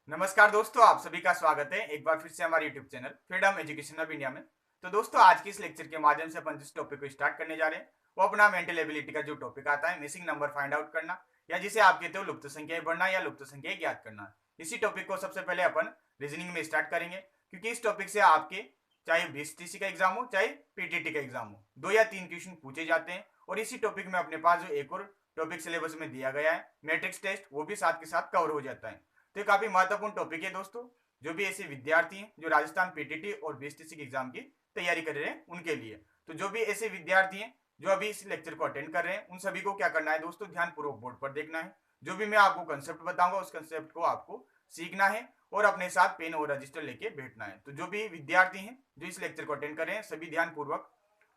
नमस्कार दोस्तों, आप सभी का स्वागत है एक बार फिर से हमारे YouTube channel freedom education of India में। तो दोस्तों, आज की इस लेक्चर के माध्यम से अपन जिस टॉपिक को स्टार्ट करने जा रहे हैं वो अपना मेंटल एबिलिटी का जो टॉपिक आता है, मिसिंग नंबर फाइंड आउट करना, या जिसे आप कहते हो लुप्त संख्याएं बढ़ना या लुप्त संख्याएं ज्ञात करना। इसी टॉपिक को सबसे पहले अपन रीजनिंग में स्टार्ट करेंगे, क्योंकि इस टॉपिक से आपके चाहे बीएसटीसी का एग्जाम हो चाहे पीटीटी का एग्जाम हो, 2 या 3 क्वेश्चन पूछे जाते हैं। और इसी टॉपिक में अपने पास जो एक और टॉपिक सिलेबस में दिया गया है मैट्रिक्स टेस्ट, वो भी साथ के साथ कवर हो जाता है। तो ये काफी महत्वपूर्ण टॉपिक है दोस्तों। जो भी ऐसे विद्यार्थी हैं जो राजस्थान पीटीटी और बीएसटीसी के एग्जाम की तैयारी कर रहे हैं उनके लिए, तो जो भी ऐसे विद्यार्थी हैं जो अभी इस लेक्चर को अटेंड कर रहे हैं, उन सभी को क्या करना है दोस्तों, ध्यानपूर्वक बोर्ड पर देखना है। जो भी मैं आपको कंसेप्ट बताऊंगा उस कंसेप्ट को आपको सीखना है और अपने साथ पेन और रजिस्टर लेके बैठना है। तो जो भी विद्यार्थी हैं जो इस लेक्चर को अटेंड कर रहे हैं, सभी ध्यानपूर्वक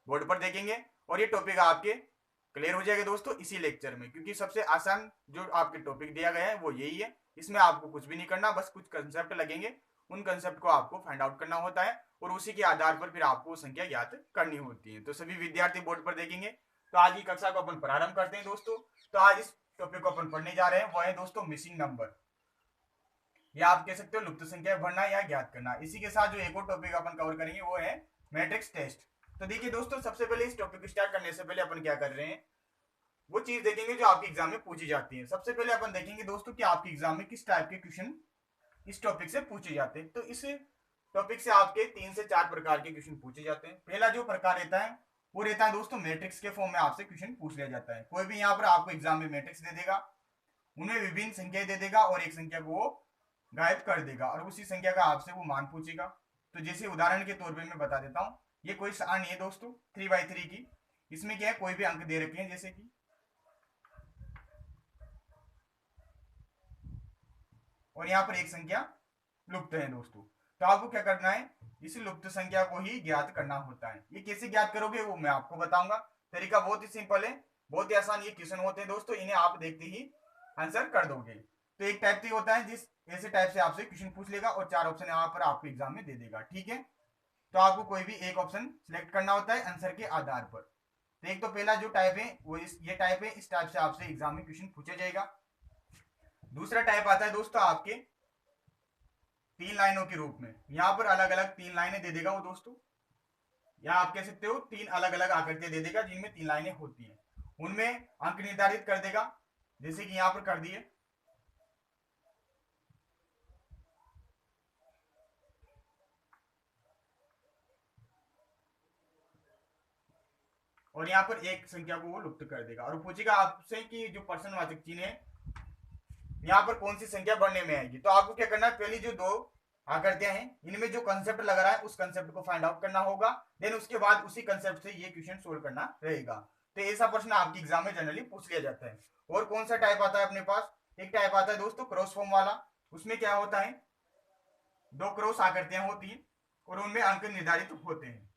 बोर्ड पर देखेंगे और ये टॉपिक आपके क्लियर हो जाएगा दोस्तों इसी लेक्चर में, क्योंकि सबसे आसान जो आपके टॉपिक दिया गया है वो यही है। इसमें आपको कुछ भी नहीं करना, बस कुछ कंसेप्ट लगेंगे, उन कंसेप्ट को आपको फाइंड आउट करना होता है और उसी के आधार पर फिर आपको संख्या ज्ञात करनी होती है। तो सभी विद्यार्थी बोर्ड पर देखेंगे। तो आज की कक्षा को अपन प्रारंभ करते हैं दोस्तों। तो आज इस टॉपिक को अपन पढ़ने जा रहे हैं वो है दोस्तों मिसिंग नंबर, या आप कह सकते हो लुप्त संख्या भरना या ज्ञात करना। इसी के साथ जो एक और टॉपिक अपन कवर करेंगे वो है मैट्रिक्स टेस्ट। तो देखिए दोस्तों, सबसे पहले इस टॉपिक को स्टार्ट करने से पहले अपन क्या कर रहे हैं, वो चीज देखेंगे जो आपके एग्जाम में पूछी जाती है। सबसे पहले अपन देखेंगे दोस्तों कि आपके एग्जाम में किस टाइप के क्वेश्चन इस टॉपिक से पूछे जाते हैं। तो इस टॉपिक से आपके 3 से 4 प्रकार के क्वेश्चन पूछे जाते हैं। पहला जो प्रकार रहता है वो रहता है दोस्तों मैट्रिक्स के फॉर्म में आपसे क्वेश्चन पूछ लिया जाता है। कोई भी यहाँ पर आपको एग्जाम में मैट्रिक्स दे देगा, उन्हें विभिन्न संख्या दे देगा और एक संख्या को वो गायब कर देगा और उसी संख्या का आपसे वो मान पूछेगा। तो जैसे उदाहरण के तौर पर मैं बता देता हूँ, ये कोई सारणी है दोस्तों 3x3 की। इसमें क्या है, कोई भी अंक दे रखे हैं, जैसे कि और यहाँ पर एक संख्या लुप्त है दोस्तों। तो आपको क्या करना है, इस लुप्त संख्या को ही ज्ञात करना होता है। ये कैसे ज्ञात करोगे वो मैं आपको बताऊंगा। तरीका बहुत ही सिंपल है, बहुत ही आसान ये क्वेश्चन होते हैं दोस्तों, इन्हें आप देखते ही आंसर कर दोगे। तो एक टाइप से होता है जिस ऐसे टाइप से आपसे क्वेश्चन पूछ लेगा और 4 ऑप्शन यहाँ पर आपको एग्जाम में दे देगा, ठीक है। तो आपको कोई भी एक ऑप्शन सिलेक्ट करना होता है आंसर के आधार पर। तो एक तो पहला जो टाइप है वो ये टाइप है, इस टाइप से आपसे एग्जाम में क्वेश्चन पूछा जाएगा। दूसरा टाइप आता है दोस्तों आपके 3 लाइनों के रूप में। यहाँ पर अलग अलग 3 लाइनें दे देगा वो दोस्तों, या आप कह सकते हो 3 अलग अलग आकृतियां दे देगा जिनमें 3 लाइनें होती हैं। उनमें अंक निर्धारित कर देगा, जैसे कि यहाँ पर कर दिए। और यहाँ पर एक संख्या को वो लुप्त कर देगा और पूछेगा आपसे कि जो प्रश्नवाचक चिन्ह है यहाँ पर कौन सी संख्या बढ़ने में आएगी। तो आपको क्या करना है, पहली जो 2 आकृतियां हैं इनमें जो कंसेप्ट लग रहा है उस कंसेप्ट को फाइंड आउट करना होगा। देन उसके बाद उसी कंसेप्ट से ये क्वेश्चन सोल्व करना रहेगा। तो ऐसा प्रश्न आपके एग्जाम में जनरली पूछ लिया जाता है। और कौन सा टाइप आता है अपने पास, एक टाइप आता है दोस्तों क्रॉस फॉर्म वाला। उसमें क्या होता है, 2 क्रॉस आकृतियां होती हैं और उनमें अंक निर्धारित होते हैं।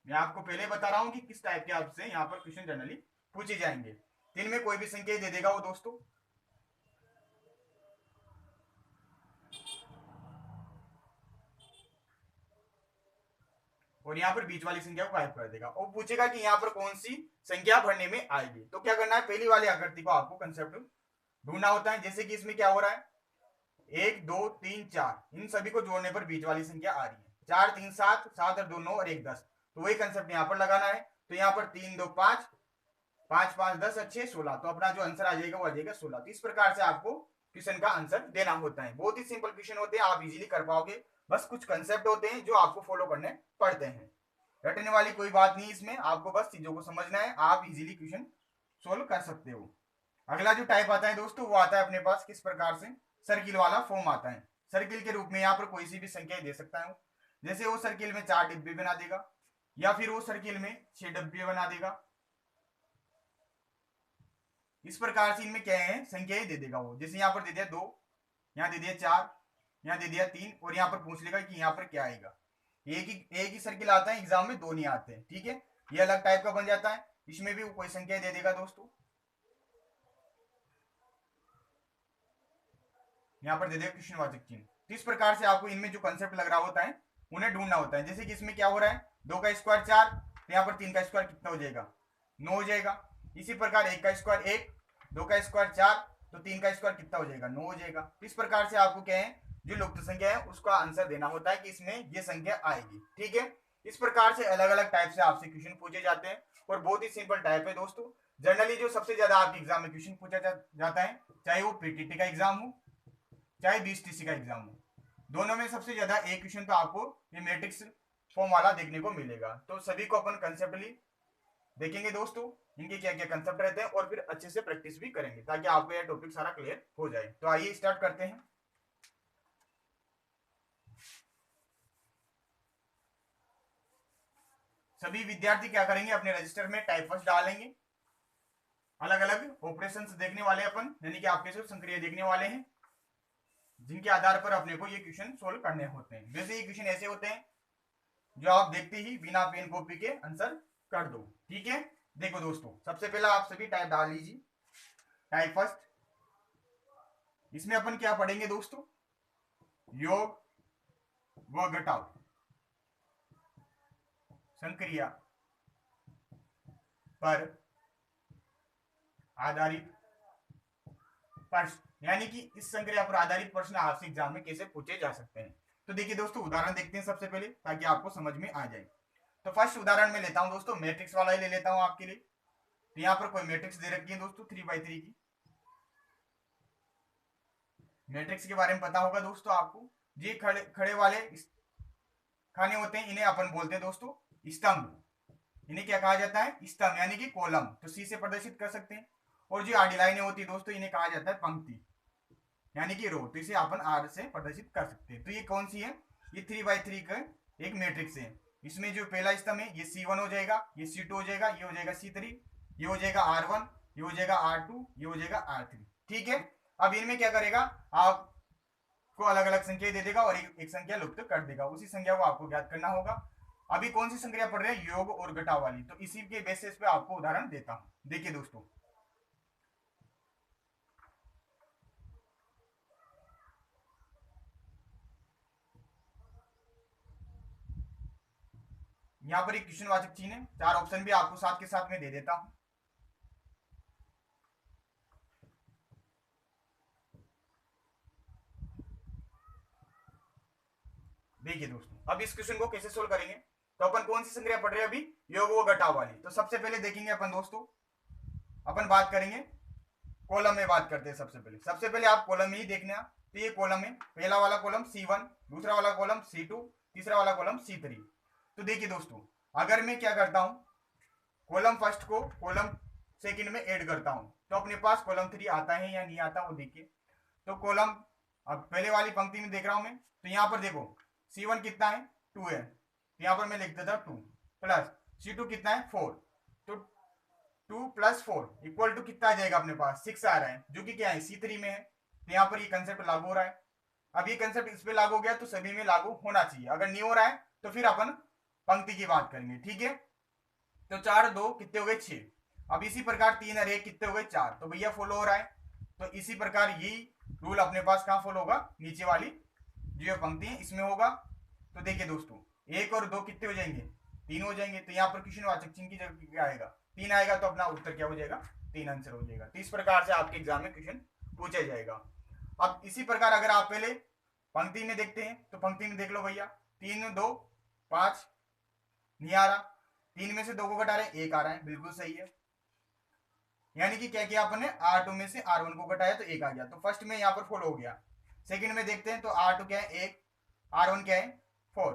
मैं आपको पहले बता रहा हूं कि किस टाइप के आपसे यहाँ पर क्वेश्चन जनरली पूछे जाएंगे। इनमें कोई भी संख्या दे देगा वो दोस्तों, और यहाँ पर बीच वाली संख्या को गायब कर देगा और पूछेगा कि यहाँ पर कौन सी संख्या भरने में आएगी। तो क्या करना है, पहली वाली आकृति को आपको कंसेप्ट ढूंढना होता है। जैसे कि इसमें क्या हो रहा है, 1 2 3 4, इन सभी को जोड़ने पर बीच वाली संख्या आ रही है। 4 3 7, 7 और 2 9 और 1 10। तो वही कंसेप्ट यहाँ पर लगाना है। तो यहाँ पर 3 2 5, 5 5 10 और 6 16। तो अपना जो आंसर आ जाएगा वो आ जाएगा 16। तो इस प्रकार से आपको क्वेश्चन का आंसर देना होता है। बहुत ही सिंपल क्वेश्चन होते हैं, आप इजीली कर पाओगे। बस कुछ कंसेप्ट होते हैं जो आपको फॉलो करने पड़ते हैं। रटने वाली कोई बात नहीं इसमें, आपको बस चीजों को समझना है, आप इजीली क्वेश्चन सोल्व कर सकते हो। अगला जो टाइप आता है दोस्तों वो आता है अपने पास किस प्रकार से, सर्किल वाला फॉर्म आता है। सर्किल के रूप में यहाँ पर कोई सी भी संख्या दे सकता है। जैसे वो सर्किल में 4 डिब्बे बना देगा, या फिर वो सर्किल में 6 डिब्बे बना देगा। इस प्रकार से इनमें क्या है, संख्याएं दे देगा वो। जैसे यहाँ पर दे दिया 2, यहाँ दे दिया 4, यहाँ दे दिया 3, और यहाँ पर पूछ लेगा कि यहाँ पर क्या आएगा। एक ही सर्किल आता है एग्जाम में, 2 नहीं आते हैं, ठीक है। ये अलग टाइप का बन जाता है। इसमें भी वो कोई संख्या दे देगा दोस्तों, यहाँ पर दे देगा क्वेश्चनवाचक चिन्ह। इस प्रकार से आपको इनमें जो कंसेप्ट लग रहा होता है उन्हें ढूंढना होता है। जैसे कि इसमें क्या हो रहा है, 2 का स्क्वायर 4, तो यहाँ पर 3 का स्क्वायर कितना हो जाएगा, 9 हो जाएगा। इसी प्रकार 1 का स्क्वायर 1, 2 का स्क्वायर 4, तो 3 का स्क्वायर कितना हो जाएगा, 9 हो जाएगा। इस प्रकार से आपको क्या है, जो लुप्त संख्या है उसका आंसर देना होता है कि इसमें ये संख्या आएगी। ठीक है, इस प्रकार से अलग अलग टाइप से आपसे क्वेश्चन पूछे जाते हैं और बहुत ही सिंपल टाइप है दोस्तों। जनरली जो सबसे ज्यादा आपके एग्जाम में क्वेश्चन पूछा जाता है, चाहे वो पीटीटी का एग्जाम हो चाहे बीएसटीसी का एग्जाम हो, दोनों में सबसे ज्यादा एक क्वेश्चन तो आपको ये मैट्रिक्स फॉर्म वाला देखने को मिलेगा। तो सभी को अपन कंसेप्टली देखेंगे दोस्तों, इनके क्या क्या कंसेप्ट रहते हैं और फिर अच्छे से प्रैक्टिस भी करेंगे ताकि आपको यह टॉपिक सारा क्लियर हो जाए। तो आइए स्टार्ट करते हैं। सभी विद्यार्थी क्या करेंगे, अपने रजिस्टर में टाइप फर्स्ट डालेंगे, अलग अलग ऑपरेशंस देखने वाले अपन, यानी कि आपके सिर्फ संक्रिया देखने वाले हैं जिनके आधार पर अपने को ये क्वेश्चन सोल्व करने होते हैं। वैसे ये क्वेश्चन ऐसे होते हैं जो आप देखते ही बिना पेन कॉपी के आंसर कर दो। ठीक है, देखो दोस्तों, सबसे पहला आप सभी टाइप डाल लीजिए, टाइप फर्स्ट। इसमें अपन क्या पढ़ेंगे दोस्तों, योग व घटाव संक्रिया पर आधारित प्रश्न, यानी कि इस संक्रिया पर आधारित प्रश्न आपसे एग्जाम में कैसे पूछे जा सकते हैं। तो देखिए दोस्तों, उदाहरण देखते हैं सबसे पहले ताकि आपको समझ में आ जाए। तो फर्स्ट उदाहरण में लेता हूं दोस्तों, मैट्रिक्स वाला ही ले लेता हूं आपके लिए। तो यहाँ पर कोई मैट्रिक्स दे रखी है दोस्तों 3x3 की। मैट्रिक्स के बारे में पता होगा दोस्तों आपको, ये खड़े खड़े वाले खाने होते हैं, इन्हें अपन बोलते हैं दोस्तों स्तंभ। इन्हें क्या कहा जाता है, स्तंभ, यानी कि कॉलम। तो सी से प्रदर्शित कर सकते हैं। और जो आडी लाइनें होती है दोस्तों, इन्हें कहा जाता है पंक्ति, यानी कि रो। तो इसे अपन आर से प्रदर्शित कर सकते हैं। तो ये कौन सी है, ये 3x3 का एक मैट्रिक्स है। इसमें जो पहला स्तंभ है ये C1 हो जाएगा, ये C2 हो जाएगा, ये हो जाएगा C3, ये हो जाएगा R1, ये हो जाएगा R2, ये हो जाएगा R3। ठीक है, अब इनमें क्या करेगा, आपको अलग अलग संख्या दे देगा और एक संख्या लुप्त कर देगा। उसी संख्या को आपको ज्ञात करना होगा। अभी कौन सी संख्या पढ़ रहे हैं, योग और घटाव वाली। तो इसी के बेसिस पे आपको उदाहरण देता हूं। देखिए दोस्तों, यहां पर एक क्वेश्चन वाचक चिन्ह है, 4 ऑप्शन भी आपको साथ के साथ में दे देता हूं। देखिए दोस्तों, अब इस क्वेश्चन को कैसे सोल्व करेंगे। तो अपन कौन सी संख्या पढ़ रहे हैं अभी, योग व घटाव वाली। तो सबसे पहले देखेंगे अपन दोस्तों, अपन बात करेंगे कॉलम में, बात करते हैं। सबसे पहले आप कॉलम में ही देखना। तो ये कॉलम है, पहला वाला कॉलम C1, दूसरा वाला कॉलम C2, तीसरा वाला कॉलम C3। तो देखिए दोस्तों, अगर मैं क्या करता हूं, कॉलम फर्स्ट को कॉलम सेकंड में ऐड करता हूं, तो अपने पास कॉलम 3 आता है या नहीं आता, वो देखिए। तो कॉलम, अब पहले वाली पंक्ति में देख रहा हूं मैं, तो यहां पर देखो C1 कितना है, 2 है। तो यहां पर मैं लिख देता हूं 2 प्लस C2 कितना है, 4। तो 2 प्लस 4 इक्वल टू कितना आ जाएगा, अपने पास 6 आ रहा है, जो कि क्या है, C3 में है। तो यहाँ पर ये कंसेप्ट लागू हो रहा है। अब ये कंसेप्ट इस पे लागू हो गया तो सभी में लागू होना चाहिए। अगर नहीं हो रहा है तो फिर अपन पंक्ति की बात करेंगे। ठीक है, तो 4 2 कितने हो गए, 6। अब इसी प्रकार 3 और 1 कितने हो गए, 4। तो भैया फॉलो हो रहा है। तो इसी प्रकार यही रूल अपने पास कहाँ फॉलो होगा, नीचे वाली जो पंक्ति है इसमें होगा। तो देखिए दोस्तों, 1 और 2 कितने हो जाएंगे, 3 हो जाएंगे। तो यहाँ पर क्वेश्चन वाचक चिन्ह की जगह क्या आएगा, 3 आएगा। तो अपना उत्तर क्या हो जाएगा, 3 आंसर हो जाएगा। तो इस प्रकार से आपके एग्जाम में क्वेश्चन पूछा जाएगा। अब इसी प्रकार अगर आप पहले पंक्ति में देखते हैं, तो पंक्ति में देख लो भैया, 3 2 5 नहीं आ रहा, 3 में से 2 को घटा रहे, 1 आ रहा है, बिल्कुल सही है। यानी कि क्या किया अपन ने, R2 में से R1 को घटाया तो 1 आ गया। तो फर्स्ट में यहाँ पर फॉलो हो गया। सेकंड में देखते हैं, तो R2 क्या है, 1, R1 क्या है, 4।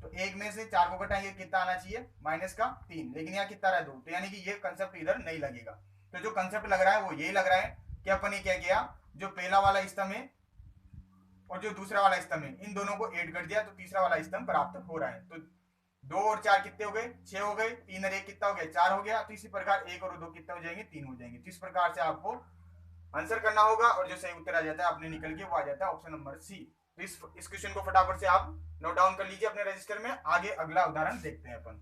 तो 1 में से 4 को घटाएंगे, कितना आना चाहिए, माइनस का 3। लेकिन यहाँ कितना रहा, 2। तो यानी कि ये कंसेप्ट इधर नहीं लगेगा। तो जो कंसेप्ट लग रहा है वो यही लग रहा है कि अपन ने क्या किया, जो पहला वाला स्तंभ है और जो दूसरा वाला स्तंभ है, इन दोनों को ऐड कर दिया तो तीसरा वाला स्तंभ प्राप्त हो रहा है। तो 2 और 4 कितने हो गए, 6 हो गए। 3 और 1 कितना हो गया, 4 हो गया। तो इसी प्रकार 1 और 2 कितने हो जाएंगे, 3 हो जाएंगे। तो इस प्रकार से आपको आंसर करना होगा और जो सही उत्तर आ जाता है अपने निकल के वो आ जाता है ऑप्शन नंबर सी। तो इस क्वेश्चन को फटाफट से आप नोट डाउन कर लीजिए अपने रजिस्टर में। आगे अगला उदाहरण देखते हैं अपन।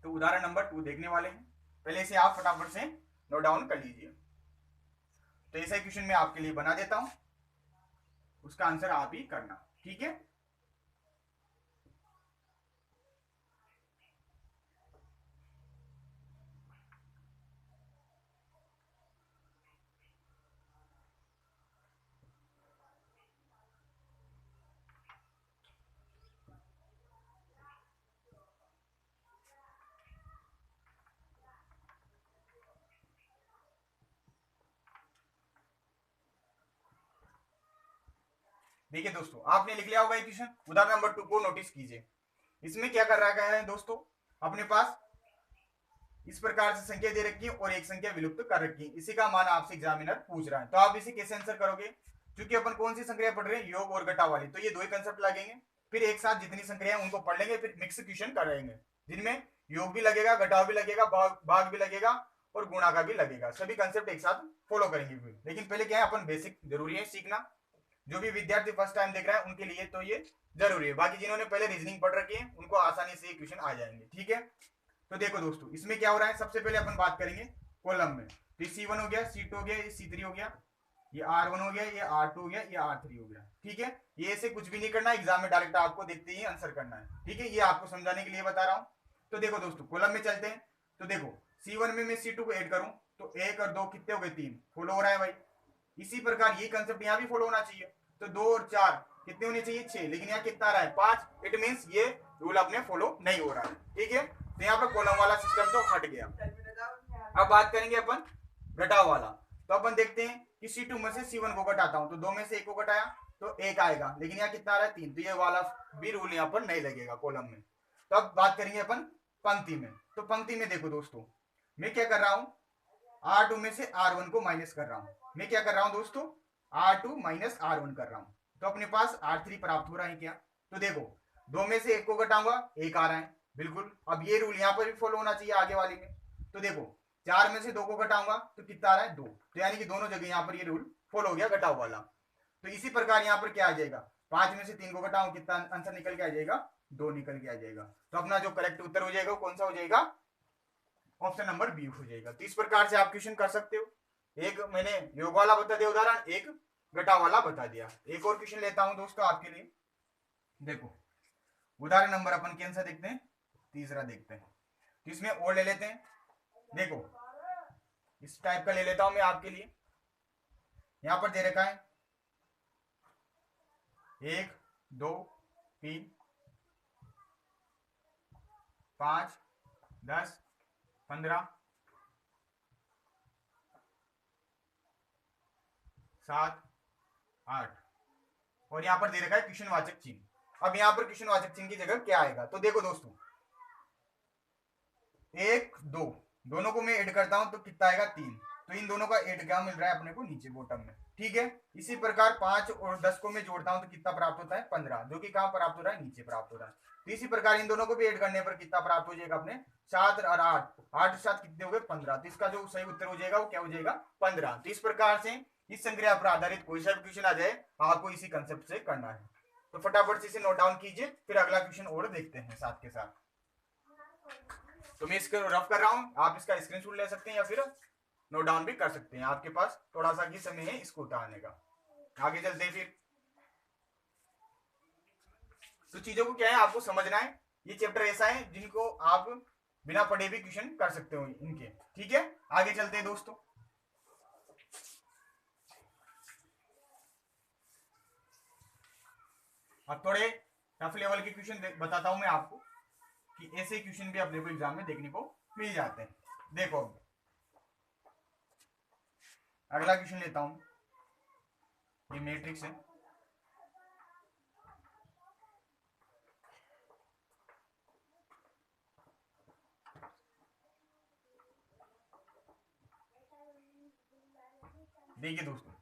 तो उदाहरण नंबर 2 देखने वाले हैं, पहले इसे आप फटाफट से नोट डाउन कर लीजिए। तो ऐसा क्वेश्चन मैं आपके लिए बना देता हूं, उसका आंसर आप ही करना। ठीक है, देखिए दोस्तों, आपने लिख लिया होगा इक्वेशन। उदाहरण नंबर 2 को नोटिस कीजिए। इसमें क्या कर रखा है दोस्तों, अपने पास इस प्रकार से संख्या दे रखी है और एक संख्या विलुप्त कर रखी है। इसी का मान आपसे एग्जामिनर पूछ रहा है, तो आप इसे कैसे आंसर करोगे? क्योंकि अपन कौन सी संख्या पढ़ रहे हैं, योग और घटा वाली, तो ये दो ही कंसेप्ट लगेंगे। फिर एक साथ जितनी संख्या उनको पढ़ लेंगे, फिर मिक्स क्वेश्चन करेंगे जिनमें योग भी लगेगा, घटाव भी लगेगा, भाग भी लगेगा और गुणा का भी लगेगा। सभी कंसेप्ट एक साथ फॉलो करेंगे फिर। लेकिन पहले क्या है, अपन बेसिक जरूरी है सीखना। जो भी विद्यार्थी फर्स्ट टाइम देख रहा है उनके लिए तो ये जरूरी है। बाकी जिन्होंने पहले रीजनिंग पढ़ रखी है उनको आसानी से ये क्वेश्चन आ जाएंगे। ठीक है, तो देखो दोस्तों, इसमें क्या हो रहा है, सबसे पहले अपन बात करेंगे कॉलम में। तो C1 हो गया, C2 हो गया, ये C3 हो गया, ये R1 हो गया, ये R2 हो गया, ये R3 हो गया। ठीक है, ये ऐसे कुछ भी नहीं करना, एग्जाम में डायरेक्ट आपको देखते ही आंसर करना है। ठीक है, ये आपको समझाने के लिए बता रहा हूँ। तो देखो दोस्तों, कॉलम में चलते हैं। तो देखो C1 में मैं C2 को ऐड करूं तो 1 और 2 कितने हो गए, 3। फॉलो हो रहा है भाई। इसी प्रकार ये कंसेप्ट यहाँ भी फॉलो होना चाहिए। तो 2 और 4 कितने होने चाहिए, 6, लेकिन यहाँ कितना आ रहा है, 5। इट मीन्स ये रूल अपने फॉलो नहीं हो रहा है। ठीक है, तो यहाँ पर कॉलम वाला सिस्टम तो हट गया। अब बात करेंगे अपन घटाव वाला। तो अपन देखते हैं कि C2 में से C1 को घटाता हूं तो 2 में से 1 को घटाया तो 1 आएगा, लेकिन यहाँ कितना आ रहा है, 3। तो ये वाला भी रूल यहाँ पर नहीं लगेगा कॉलम में। तो अब बात करेंगे अपन पंक्ति में। तो पंक्ति में देखो दोस्तों, मैं क्या कर रहा हूं, R2 में से R1 को माइनस कर रहा हूं। मैं क्या कर रहा हूं दोस्तों, R2 माइनस R1 कर रहा हूं। तो अपने पास R3 प्राप्त हो रहा है क्या? तो देखो 2 में से 1 को घटाऊंगा, 1 आ रहा है, बिल्कुल। अब ये रूल यहाँ पर भी फॉलो होना चाहिए आगे वाली में। तो देखो 4 में से 2 को घटाऊंगा तो कितना आ रहा है, 2। तो यानी कि दोनों जगह यहाँ पर ये रूल फॉलो हो गया घटाव वाला। तो इसी प्रकार यहाँ पर क्या आ जाएगा, 5 में से 3 को घटाऊं, कितना आंसर निकल के आ जाएगा, 2 निकल के आ जाएगा। तो अपना जो करेक्ट उत्तर हो जाएगा कौन सा हो जाएगा, ऑप्शन नंबर बी हो जाएगा। तो इस प्रकार से आप क्वेश्चन कर सकते हो। एक मैंने योग वाला बता दिया उदाहरण, एक घटाव वाला बता दिया। एक और क्वेश्चन लेता हूं दोस्तों आपके लिए। देखो उदाहरण नंबर अपन कौन सा देखते हैं, तीसरा देखते हैं। तो इसमें और ले लेते हैं। देखो इस टाइप का ले लेता हूं मैं आपके लिए। यहां पर दे रखा है 1 2 3 5 10 15 7 8 और यहां पर दे रखा है क्वेश्चन वाचक चिन्ह। अब यहां पर क्वेश्चन वाचक चिन्ह की जगह क्या आएगा, तो देखो दोस्तों 1 2 दोनों को मैं ऐड करता हूं तो कितना आएगा, 3। तो इन दोनों का ऐड क्या मिल रहा है अपने को नीचे बॉटम में। ठीक है, इसी प्रकार 5 और 10 को मैं जोड़ता हूं तो कितना प्राप्त होता है, 15, जो कि कहां प्राप्त हो रहा है, नीचे प्राप्त हो रहा है। तो इसी प्रकार इन दोनों को भी ऐड करने पर कितना प्राप्त हो जाएगा अपने, 7 और 8, 8 7 कितने हो गए, 15। तो इसका जो सही उत्तर हो जाएगा वो क्या हो जाएगा, 15। तो इस प्रकार से इस संक्रिया पर आधारित कोई सा भी क्वेश्चन आ जाए आपको इसी कंसेप्ट से करना है। तो फटाफट से इसे नोट डाउन कीजिए, फिर अगला क्वेश्चन और देखते हैं साथ के साथ। तो मैं इसको रफ कर रहा हूं, आप इसका स्क्रीनशॉट ले सकते हैं या फिर नोट डाउन भी कर सकते हैं। आपके पास थोड़ा सा ही समय है इसको उतारने का। आगे चलते हैं फिर। तो चीजों को क्या है आपको समझना है। ये चैप्टर ऐसा है जिनको आप बिना पढ़े भी क्वेश्चन कर सकते हो इनके। ठीक है, आगे चलते हैं दोस्तों। अब थोड़े टफ लेवल के क्वेश्चन बताता हूं मैं आपको कि ऐसे क्वेश्चन भी अपने को एग्जाम में देखने को मिल जाते हैं। देखो अगला क्वेश्चन लेता हूं, ये मैट्रिक्स है। देखिए दोस्तों,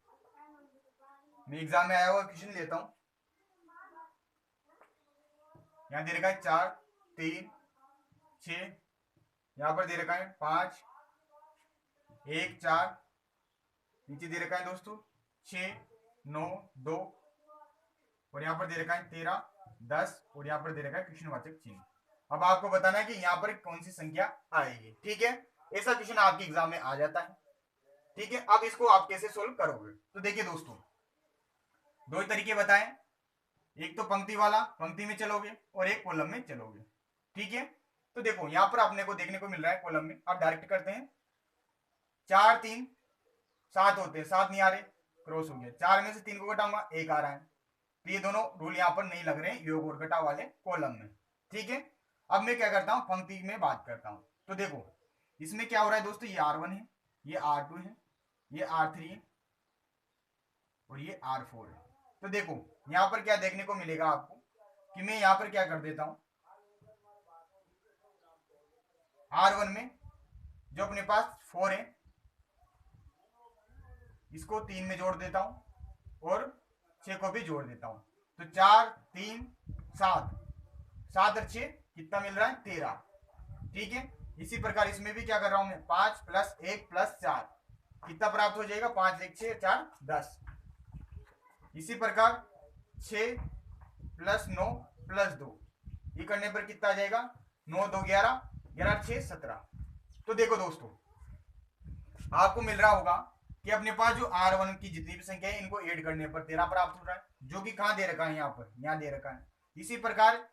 मैं एग्जाम में आया हुआ क्वेश्चन लेता हूं। यहां दे रखा है 4 3 6, यहां पर दे रखा है 5 1 4, नीचे दे रखा है दोस्तों 6 9 2, और यहां पर दे रखा है 13 10, और यहां पर दे रखा है क्वेश्चन वाचक चिन्ह। अब आपको बताना है कि यहां पर कौन सी संख्या आएगी। ठीक है, ऐसा क्वेश्चन आपके एग्जाम में आ जाता है। ठीक है, अब इसको आप कैसे सोल्व करोगे, तो देखिए दोस्तों दो ही तरीके बताएं। एक तो पंक्ति वाला, पंक्ति में चलोगे, और एक कॉलम में चलोगे। ठीक है, तो देखो यहां पर अपने को देखने को मिल रहा है कॉलम में, आप डायरेक्ट करते हैं। 4 3 7 होते हैं, 7 नहीं आ रहे, क्रॉस हो गया। 4 में से 3 को घटाऊंगा, 1 आ रहा है। तो ये दोनों रूल यहाँ पर नहीं लग रहे हैं योग और घटाव वाले कॉलम में। ठीक है, अब मैं क्या करता हूँ, पंक्ति में बात करता हूँ। तो देखो इसमें क्या हो रहा है दोस्तों, ये R1 है, ये R2 है, ये R3 है, और ये R4 है। तो देखो यहाँ पर क्या देखने को मिलेगा आपको कि मैं यहाँ पर क्या कर देता हूं, R1 में जो अपने पास 4 है इसको 3 में जोड़ देता हूं और 6 को भी जोड़ देता हूं। तो 4 3 7, 7 और 6 कितना मिल रहा है 13। ठीक है, इसी प्रकार इसमें भी क्या कर रहा हूं मैं, 5 प्लस 1 प्लस 4 कितना प्राप्त हो जाएगा, 5 1 6 4 10। इसी प्रकार 6 प्लस 9 प्लस 2 ये करने पर कितना आ जाएगा, 9 2 11, 11 6 17। तो देखो दोस्तों आपको मिल रहा होगा कि अपने पास जो R1 की जितनी भी संख्या है इनको ऐड करने पर 13 प्राप्त हो रहा है, जो कि कहां दे रखा है, यहाँ पर, यहाँ दे रखा है। इसी प्रकार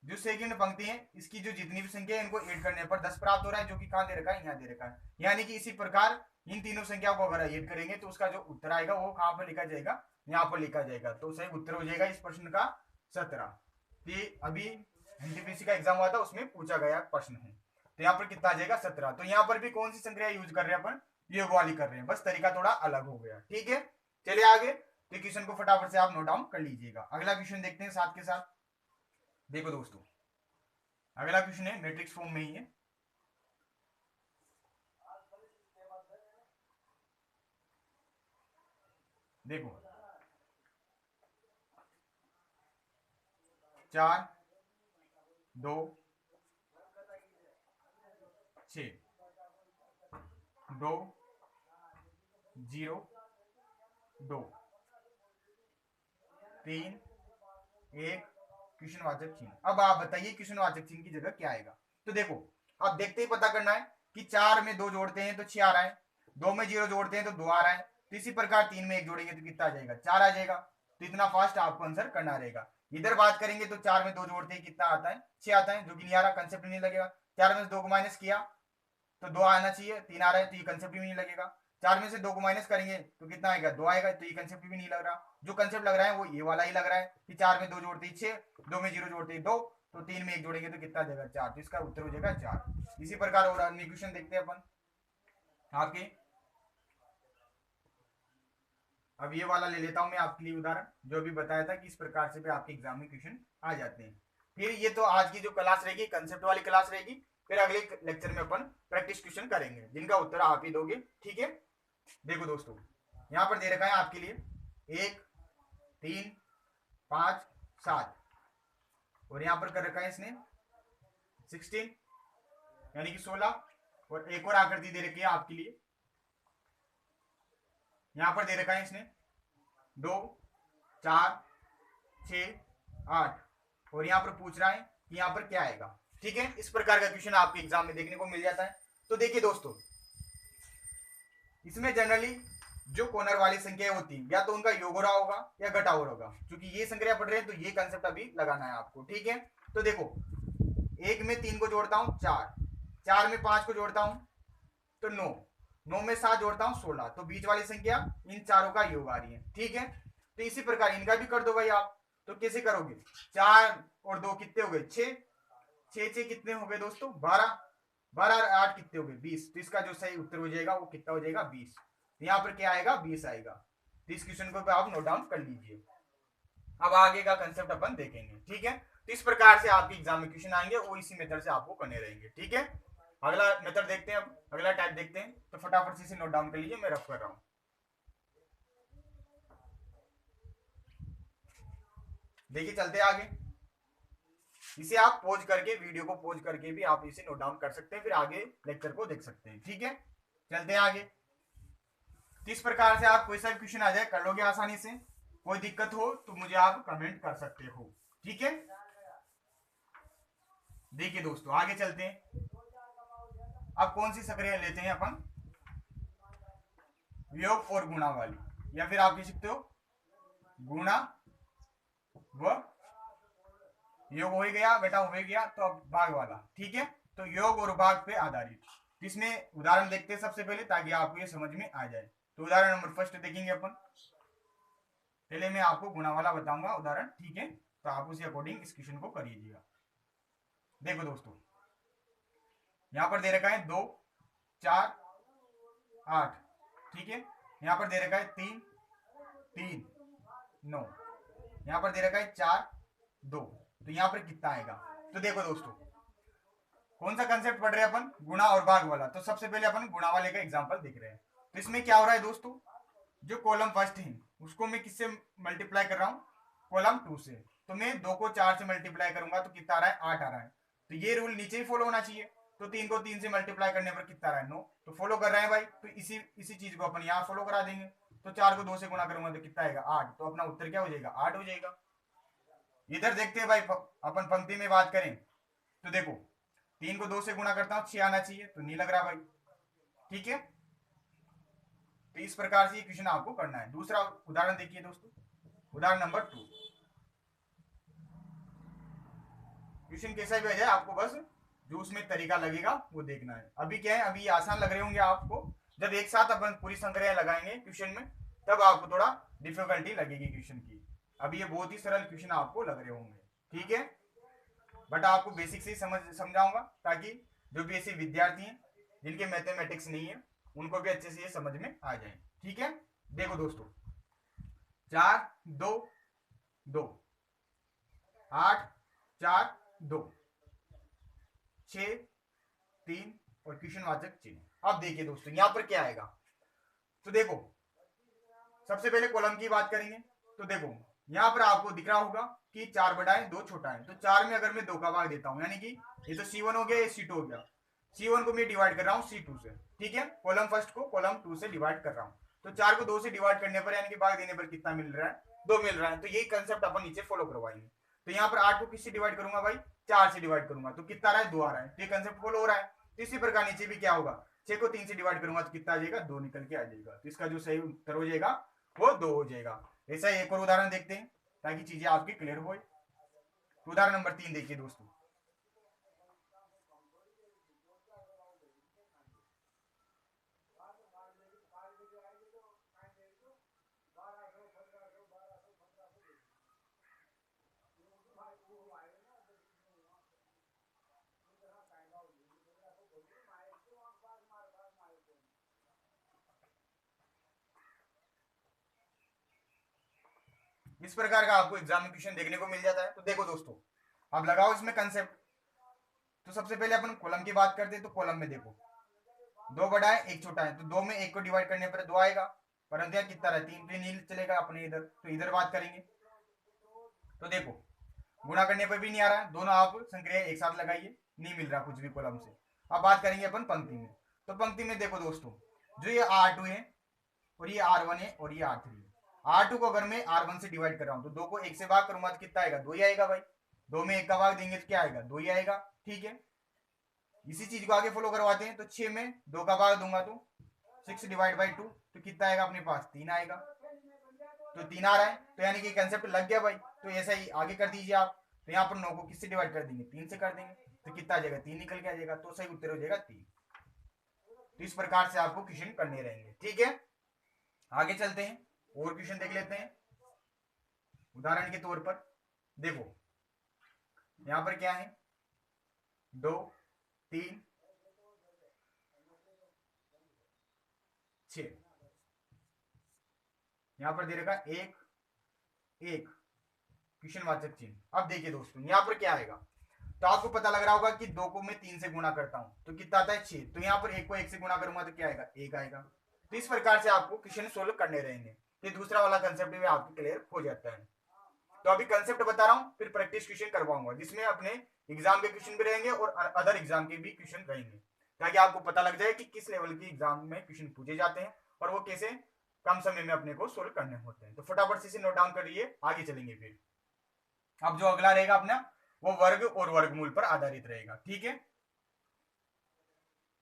जो सेकंड पंक्ति है इसकी जो जितनी भी संख्या है इनको ऐड करने पर 10 प्राप्त हो रहा है, जो कि कहां दे रखा है, यहाँ दे रखा है। यानी कि इसी प्रकार इन तीनों संख्या को अगर ऐड करेंगे तो उसका जो उत्तर आएगा वो कहां पर लिखा जाएगा, यहाँ पर लिखा जाएगा। तो सही उत्तर हो जाएगा इस प्रश्न का 17। ये अभी एनटीपीसी का एग्जाम हुआ था उसमें पूछा गया प्रश्न है। तो यहाँ पर कितना आ जाएगा 17। तो यहाँ पर भी कौन सी संख्या यूज कर रहे हैं अपन, योग वाली कर रहे हैं, बस तरीका थोड़ा अलग हो गया। ठीक है, चलिए आगे। तो क्वेश्चन को फटाफट से आप नोट डाउन कर लीजिएगा। अगला क्वेश्चन देखते हैं साथ के साथ। देखो दोस्तों अगला क्वेश्चन है मैट्रिक्स फॉर्म में ही है। देखो 4 2 6 2 0 2 3 1 क्वेश्चनवाचक चिन्ह। अब आप बताइए क्वेश्चनवाचक चिन्ह की जगह क्या आएगा। तो देखो अब देखते ही पता करना है कि 4 में 2 जोड़ते हैं तो 6 आ रहा है, 2 में 0 जोड़ते हैं तो 2 आ रहा है। तो इसी प्रकार 3 में 1 जोड़ेंगे तो कितना आ जाएगा, 4 आ जाएगा। तो इतना फास्ट आपको आंसर करना रहेगा। इधर बात करेंगे तो 4 में 2 जोड़ते हैं कितना आता है, 6 आता है, जो कि नहीं आ रहा, कंसेप्ट नहीं लगेगा। 4 में से 2 को माइनस किया तो 2 आना चाहिए, 3 आ रहा है तो ये कंसेप्ट भी नहीं लगेगा। 4 में से 2 को माइनस करेंगे तो कितना आएगा, 2 आएगा, तो ये कंसेप्ट भी नहीं लग रहा। जो कंसेप्ट लग रहा है वो ये वाला ही लग रहा है कि 4 में 2 जोड़ते ही 6, 2 में 0 जोड़ते ही 2, तो 3 में 1 जोड़ेंगे तो कितना देगा 4। तो इसका उत्तर हो जाएगा 4। इसी प्रकार और अन्य क्वेश्चन देखते हैं अपन आपके। अब ये वाला ले लेता हूं मैं आपके लिए उदाहरण, जो भी बताया था कि इस प्रकार से भी आपके एग्जाम में क्वेश्चन आ जाते हैं। फिर ये तो आज की जो क्लास रहेगी कंसेप्ट वाली क्लास रहेगी। फिर अगले लेक्चर में अपन प्रैक्टिस क्वेश्चन करेंगे जिनका उत्तर आप ही दोगे। ठीक है, देखो दोस्तों यहाँ पर दे रखा है आपके लिए 1 3 5 7 और यहाँ पर कर रखा है इसने 16 यानी कि 16, और एक और आकृति दे रखी है आपके लिए, यहाँ पर दे रखा है इसने 2 4 6 8 और यहाँ पर पूछ रहा है कि यहाँ पर क्या आएगा। ठीक है, इस प्रकार का क्वेश्चन आपके एग्जाम में देखने को मिल जाता है। तो देखिए दोस्तों इसमें जनरली जो कॉर्नर वाली संख्या होती है या तो उनका योग हो रहा होगा या घटा हो रहा होगा। क्योंकि ये संख्या पढ़ रहे हैं तो ये कंसेप्ट अभी लगाना है आपको। ठीक है, तो देखो 1 में 3 को जोड़ता हूं 4, 4 में 5 को जोड़ता हूं तो 9, 9 में 7 जोड़ता हूं 16, तो बीच वाली संख्या इन चारों का योग आ रही है। ठीक है, तो इसी प्रकार इनका भी कर दो भाई आप। तो कैसे करोगे, 4 और 2 कितने हो गए 6, 6 6 कितने हो गए दोस्तों 12, 12 और 8 कितने हो गए 20। तो इसका जो सही उत्तर हो जाएगा वो कितना हो जाएगा 20। तो यहाँ पर क्या आएगा 20 आएगा। तो इस क्वेश्चन को आप नोट डाउन कर लीजिए। अब आगे का कंसेप्ट अपन देखेंगे। ठीक है, तो इस प्रकार से आपके एग्जाम में क्वेश्चन आएंगे वो इसी मेथड से आपको करने रहेंगे। ठीक है, अगला मेथड देखते हैं, अब अगला टाइप देखते हैं। तो फटाफट से इसे नोट डाउन कर लीजिए, मैं रफ कर रहा हूं। देखिए चलते आगे, इसे आप पॉज करके, वीडियो को पॉज करके भी आप इसे नोट डाउन कर सकते हैं, फिर आगे लेक्चर को देख सकते हैं। ठीक है, चलते हैं आगे। इस प्रकार से आप कोई सा क्वेश्चन आ जाए कर लोगे आसानी से। कोई दिक्कत हो तो मुझे आप कमेंट कर सकते हो। ठीक है, देखिए दोस्तों आगे चलते हैं। अब कौन सी संख्या लेते हैं अपन, योग और गुणा वाली, या फिर आप कह सकते हो गुणा व योग हो ही गया, घटा हो ही गया, तो अब भाग वाला। ठीक है, तो योग और भाग पे आधारित इसमें उदाहरण देखते हैं सबसे पहले, ताकि आपको ये समझ में आ जाए। तो उदाहरण नंबर फर्स्ट देखेंगे अपन। पहले मैं आपको गुणा वाला बताऊंगा उदाहरण। ठीक है, तो आप उसी अकॉर्डिंग इस क्वेश्चन को करिएगा। देखो दोस्तों यहां पर दे रखा है 2 4 8। ठीक है, यहां पर दे रखा है 3 3 9, यहाँ पर दे रखा है 4 2, तो यहाँ पर कितना आएगा। तो देखो दोस्तों कौन सा कंसेप्ट पढ़ रहे हैं अपन, गुणा और भाग वाला। तो सबसे पहले अपन गुणा वाले का एग्जांपल देख रहे हैं। तो इसमें क्या हो रहा है दोस्तों, जो कॉलम फर्स्ट है उसको मैं किससे मल्टीप्लाई कर रहा हूँ, कॉलम 2 से। तो मैं 2 को 4 से मल्टीप्लाई करूंगा तो कितना आ रहा है, 8 आ रहा है। तो ये रूल नीचे ही फॉलो होना चाहिए। तो 3 को 3 से मल्टीप्लाई करने पर कितना आ रहा है, 9। तो फॉलो कर रहे हैं भाई, तो इसी चीज को अपन यहाँ फॉलो करा देंगे। तो 4 को 2 से गुणा करूंगा तो कितना आएगा, 8। तो अपना उत्तर क्या हो जाएगा, 8 हो जाएगा। इधर देखते हैं भाई, अपन पंक्ति में बात करें तो देखो 3 को 2 से गुणा करता हूँ 6 आना चाहिए, तो नहीं लग रहा भाई। ठीक है, तो इस प्रकार से ये क्वेश्चन आपको करना है। दूसरा उदाहरण देखिए दोस्तों, उदाहरण नंबर 2। क्वेश्चन कैसा भी आ जाए आपको बस जो उसमें तरीका लगेगा वो देखना है। अभी क्या है, अभी आसान लग रहे होंगे आपको, जब एक साथ अपन पूरी संक्रिया लगाएंगे क्वेश्चन में तब आपको थोड़ा डिफिकल्टी लगेगी क्वेश्चन की। अभी ये बहुत ही सरल क्वेश्चन आपको लग रहे होंगे, ठीक है, बट आपको बेसिक से समझाऊंगा ताकि जो भी ऐसे विद्यार्थी हैं जिनके मैथमेटिक्स नहीं है उनको भी अच्छे से ये समझ में आ जाए। ठीक है, देखो दोस्तों 4 2 2, 8 4 2, 6 3 और क्वेश्चन वाचक चिन्ह। अब देखिए दोस्तों यहाँ पर क्या आएगा। तो देखो सबसे पहले कॉलम की बात करेंगे। तो देखो यहाँ पर आपको दिख रहा होगा कि 4 बड़ा है 2 छोटा है। तो 4 में अगर मैं 2 का भाग देता हूँ, यानी कि ये तो C1 हो गया, ये C2 हो गया। C1 को मैं डिवाइड कर रहा हूँ C2 से, ठीक है, कॉलम फर्स्ट को कॉलम 2 से डिवाइड कर रहा हूँ। तो 4 को 2 से डिवाइड करने पर यानी कि भाग देने पर कितना मिल रहा है, 2 मिल रहा है। तो यही कंसेप्ट अपन नीचे फॉलो करवाएंगे। तो यहाँ पर 8 को किससे डिवाइड करूंगा भाई, 4 से डिवाइड करूंगा, तो कितना आ रहा है, 2 आ रहा है। तो ये कंसेप्ट फॉलो हो रहा है। तो इसी प्रकार नीचे भी क्या होगा, 6 को 3 से डिवाइड करूंगा तो कितना आ जाएगा, 2 निकल के आ जाएगा। तो इसका जो सही उत्तर हो जाएगा वो 2 हो जाएगा। ऐसा एक और उदाहरण देखते हैं ताकि चीजें आपकी क्लियर हो। उदाहरण नंबर 3 देखिए दोस्तों। इस प्रकार का आपको एग्जाम में क्वेश्चन देखने को मिल जाता है। तो देखो दोस्तों अब लगाओ इसमें कंसेप्ट। तो सबसे पहले अपन कॉलम की बात करते हैं। तो कॉलम में देखो 2 बड़ा है 1 छोटा है, तो 2 में 1 को डिवाइड करने पर 2 आएगा, परंतु यहाँ कितना रहा, 3 पे नहीं चलेगा अपने इधर। तो इधर बात करेंगे तो देखो गुणा करने पर भी नहीं आ रहा है, दोनों आप संक्रिया एक साथ लगाइए, नहीं मिल रहा कुछ भी कॉलम से। अब बात करेंगे अपन पंक्ति में। तो पंक्ति में देखो दोस्तों जो ये R2 है और ये R1 है और ये R3 है। R2 को अगर मैं R1 से डिवाइड कर रहा हूँ तो 2 को 1 से भाग करूंगा तो कितना आएगा, 2 ही आएगा भाई। 2 में 1 का भाग देंगे तो क्या आएगा, 2 ही आएगा। ठीक है, इसी चीज को आगे फॉलो करवाते हैं। तो 6 में 2 का भाग दूंगा तो 6 डिवाइड बाई 2, तो कितना आएगा अपने पास, 3 आएगा। तो 3 आ रहा है, तो यानी कि कंसेप्ट लग गया भाई। तो ऐसा ही आगे कर दीजिए आप। तो यहाँ पर 9 को किससे डिवाइड कर देंगे, 3 से कर देंगे, तो कितना आ जाएगा, 3 निकल के आ जाएगा। तो सही उत्तर हो जाएगा 3। तो इस प्रकार से आपको क्वेश्चन करने रहेंगे। ठीक है, आगे चलते हैं और क्वेश्चन देख लेते हैं। उदाहरण के तौर पर देखो यहां पर क्या है, 2 3 6, यहां पर दे रखा 1 1 क्वेश्चन वाचक चिन्ह। अब देखिए दोस्तों यहां पर क्या आएगा। तो आपको पता लग रहा होगा कि 2 को मैं 3 से गुणा करता हूं तो कितना आता है, 6। तो यहाँ पर 1 को 1 से गुणा करूंगा तो क्या आएगा, 1 आएगा। तो इस प्रकार से आपको क्वेश्चन सोल्व करने रहेंगे। तो दूसरा वाला कंसेप्ट भी आपको क्लियर हो जाता है। तो अभी कंसेप्ट बता रहा हूं, फिर प्रैक्टिस क्वेश्चन करवाऊंगा जिसमें अपने एग्जाम के क्वेश्चन भी रहेंगे और अदर एग्जाम के भी क्वेश्चन रहेंगे, ताकि आपको पता लग जाए कि किस लेवल के एग्जाम में क्वेश्चन पूछे जाते हैं और वो कैसे कम समय में अपने को सोल्व करने होते हैं। तो फटाफट से नोट डाउन करिए, आगे चलेंगे। फिर अब जो अगला रहेगा अपना वो वर्ग और वर्गमूल पर आधारित रहेगा। ठीक है,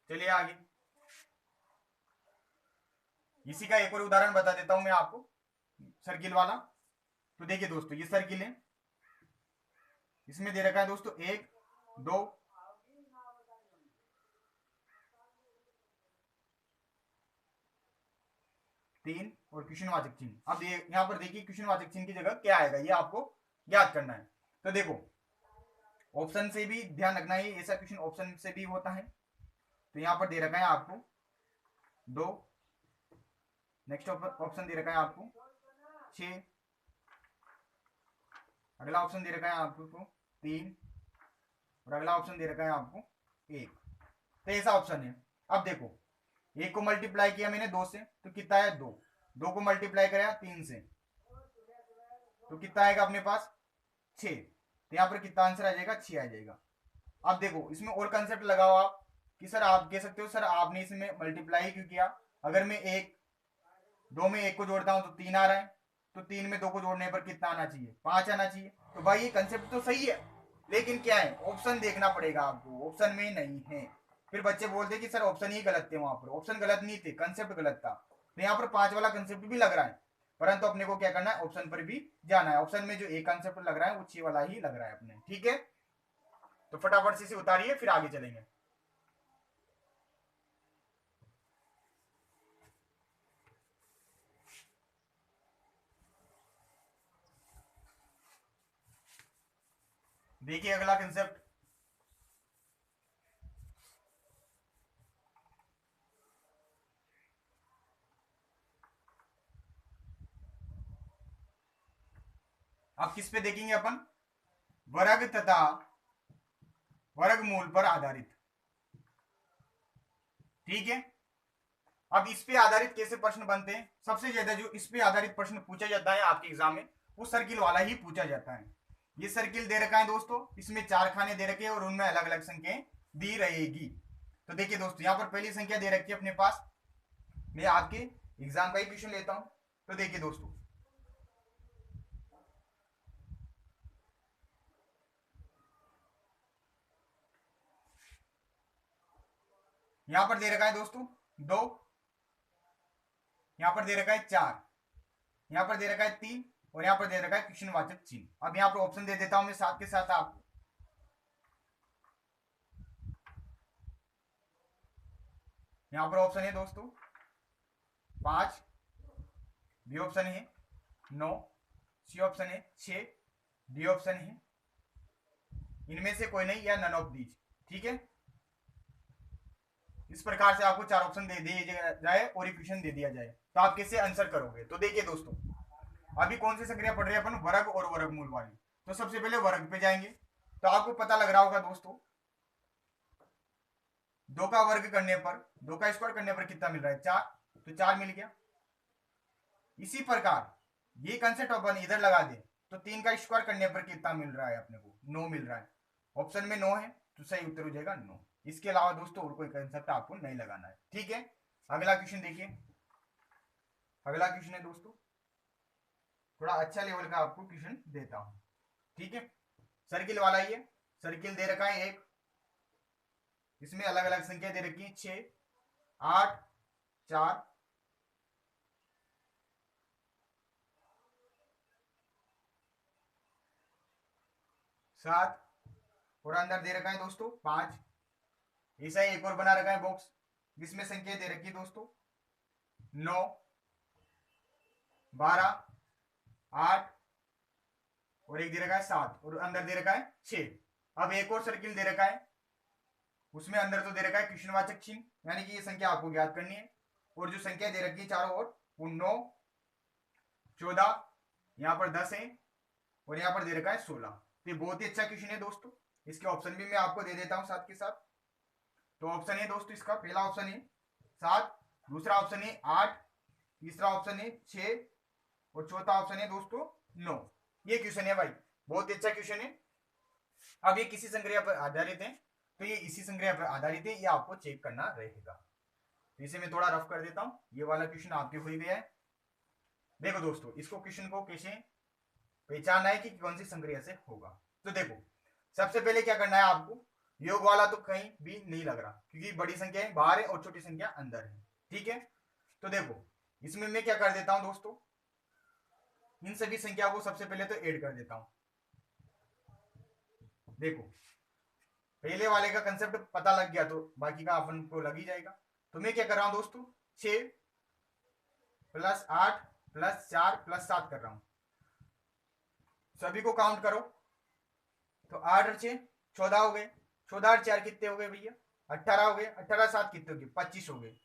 चलिए आगे। इसी का एक और उदाहरण बता देता हूं मैं आपको, सर्किल वाला। तो देखिए दोस्तों ये सर्किल है, इसमें दे रखा है दोस्तों 1 2 3 और क्वेश्चन वाचक चिन्ह। अब यहाँ पर देखिए क्वेश्चन वाचक चिन्ह की जगह क्या आएगा ये आपको ज्ञात करना है। तो देखो ऑप्शन से भी ध्यान रखना है, ऐसा क्वेश्चन ऑप्शन से भी होता है। तो यहाँ पर दे रखा है आपको 2, नेक्स्ट ऑप्शन दे रखा है आपको 6 अगला ऑप्शन दे रखा है आपको 3 और अगला ऑप्शन दे रखा है आपको 1। तो ऐसा ऑप्शन है। अब देखो, 1 को मल्टीप्लाई किया मैंने 2 से तो कितना है 2, 2 को मल्टीप्लाई कराया 3 से तो कितना आएगा अपने पास 6। तो यहाँ पर कितना आंसर आ जाएगा 6 आ जाएगा। अब देखो इसमें और कंसेप्ट लगाओ आप कि सर आप कह सकते हो सर आपने इसमें मल्टीप्लाई क्यों किया, अगर मैं 2 में 1 को जोड़ता हूं तो 3 आ रहा है, तो 3 में 2 को जोड़ने पर कितना आना चाहिए 5 आना चाहिए। तो भाई ये कंसेप्ट तो सही है, लेकिन क्या है ऑप्शन देखना पड़ेगा आपको, ऑप्शन में नहीं है। फिर बच्चे बोलते कि सर ऑप्शन ही गलत थे, वहां पर ऑप्शन गलत नहीं थे, कंसेप्ट गलत था। तो यहाँ पर 5 वाला कंसेप्ट भी लग रहा है, परंतु अपने को क्या करना है ऑप्शन पर भी जाना है। ऑप्शन में जो एक कंसेप्ट लग रहा है वो 6 वाला ही लग रहा है अपने, ठीक है। तो फटाफट से इसे उतारिए फिर आगे चलेंगे। देखिए अगला कंसेप्ट, अब किस पे देखेंगे अपन, वर्ग तथा वर्गमूल पर आधारित, ठीक है। अब इस पे आधारित कैसे प्रश्न बनते हैं, सबसे ज्यादा जो इस पे आधारित प्रश्न पूछा जाता है आपके एग्जाम में वो सर्किल वाला ही पूछा जाता है। ये सर्किल दे रखा है दोस्तों, इसमें 4 खाने दे रखे हैं और उनमें अलग अलग संख्याएं दी रहेगी। तो देखिए दोस्तों यहाँ पर पहली संख्या दे रखी है अपने पास, मैं आपके एग्जाम का ही क्वेश्चन लेता हूं। तो देखिए दोस्तों यहां पर दे रखा है दोस्तों 2, यहां पर दे रखा है 4, यहां पर दे रखा है 3 और यहां पर दे रखा है क्वेश्चनवाचक चिन्ह। अब यहां पर ऑप्शन दे देता हूं मैं साथ के साथ आपको। यहां पर ऑप्शन है दोस्तों 5, बी ऑप्शन है 9, सी ऑप्शन है 6, डी ऑप्शन है इनमें से कोई नहीं या नन ऑफ दीज, ठीक है। इस प्रकार से आपको 4 ऑप्शन दे दिए जाए और इक्वेशन दे दिया जाए तो आप कैसे आंसर करोगे। तो देखिए दोस्तों अभी कौन सी संक्रिया पढ़ रहे हैं अपन, वर्ग और वर्गमूल वाली। तो सबसे पहले वर्ग पे जाएंगे, तो आपको पता लग रहा होगा दोस्तों 2 का वर्ग करने पर 2 का स्क्वायर करने पर कितना मिल रहा है 4, तो 4 मिल गया। इसी प्रकार ये कंसेप्ट अपन इधर लगा दे तो 3 का स्क्वायर करने पर कितना मिल रहा है अपने को 9 मिल रहा है। ऑप्शन में 9 है तो सही उत्तर हो जाएगा 9। इसके अलावा दोस्तों और कोई कंसेप्ट आपको नहीं लगाना है, ठीक है। अगला क्वेश्चन देखिए, अगला क्वेश्चन है दोस्तों थोड़ा अच्छा लेवल का आपको क्वेश्चन देता हूं, ठीक है। सर्किल वाला ही है, सर्किल दे रखा है एक, इसमें अलग अलग संख्या दे रखी है 6, 8, 4, 7 और अंदर दे रखा है दोस्तों 5। ऐसा ही एक और बना रखा है बॉक्स जिसमें संख्या दे रखी है दोस्तों 9, 12, 8 और एक दे रखा है 7 और अंदर दे रखा है 6। अब एक और सर्किल दे रखा है, उसमें अंदर तो दे रखा है क्वेश्चनवाचक चिन्ह, यानी कि ये संख्या आपको ज्ञात करनी है। और जो संख्या दे रखी है चारों ओर वो 9, 14, यहाँ पर 10 है और यहाँ पर दे रखा है 16। तो ये बहुत ही अच्छा क्वेश्चन है दोस्तों, इसके ऑप्शन भी मैं आपको दे देता हूँ साथ के साथ। तो ऑप्शन है दोस्तों इसका, पहला ऑप्शन है 7, दूसरा ऑप्शन है 8, तीसरा ऑप्शन है 6 और चौथा ऑप्शन है दोस्तों 9। ये क्वेश्चन है भाई, बहुत अच्छा क्वेश्चन है। अब ये किसी संक्रिया पर आधारित है, तो ये इसी संक्रिया पर आधारित है, ये आपको चेक करना रहेगा। तो इसे मैं थोड़ा रफ कर देता हूं, ये वाला क्वेश्चन आपके हो गया है। देखो दोस्तों इसको क्वेश्चन को कैसे पहचानना है कि कौन सी संक्रिया से होगा। तो देखो सबसे पहले क्या करना है आपको, योग वाला तो कहीं भी नहीं लग रहा क्योंकि बड़ी संख्या बाहर है और छोटी संख्या अंदर है, ठीक है। तो देखो इसमें मैं क्या कर देता हूं दोस्तों, इन सभी संख्या को सबसे पहले तो ऐड कर देता हूं। देखो पहले वाले का कंसेप्ट पता लग गया तो बाकी का अपन को लग ही जाएगा। तो मैं क्या कर रहा हूं दोस्तों 6 प्लस 8 प्लस 4 प्लस 7 कर रहा हूं, सभी को काउंट करो तो 8 और 6 14 हो गए, 14 और 4 कितने हो गए भैया 18 हो गए, 18 7 कितने हो गए 25 हो गए।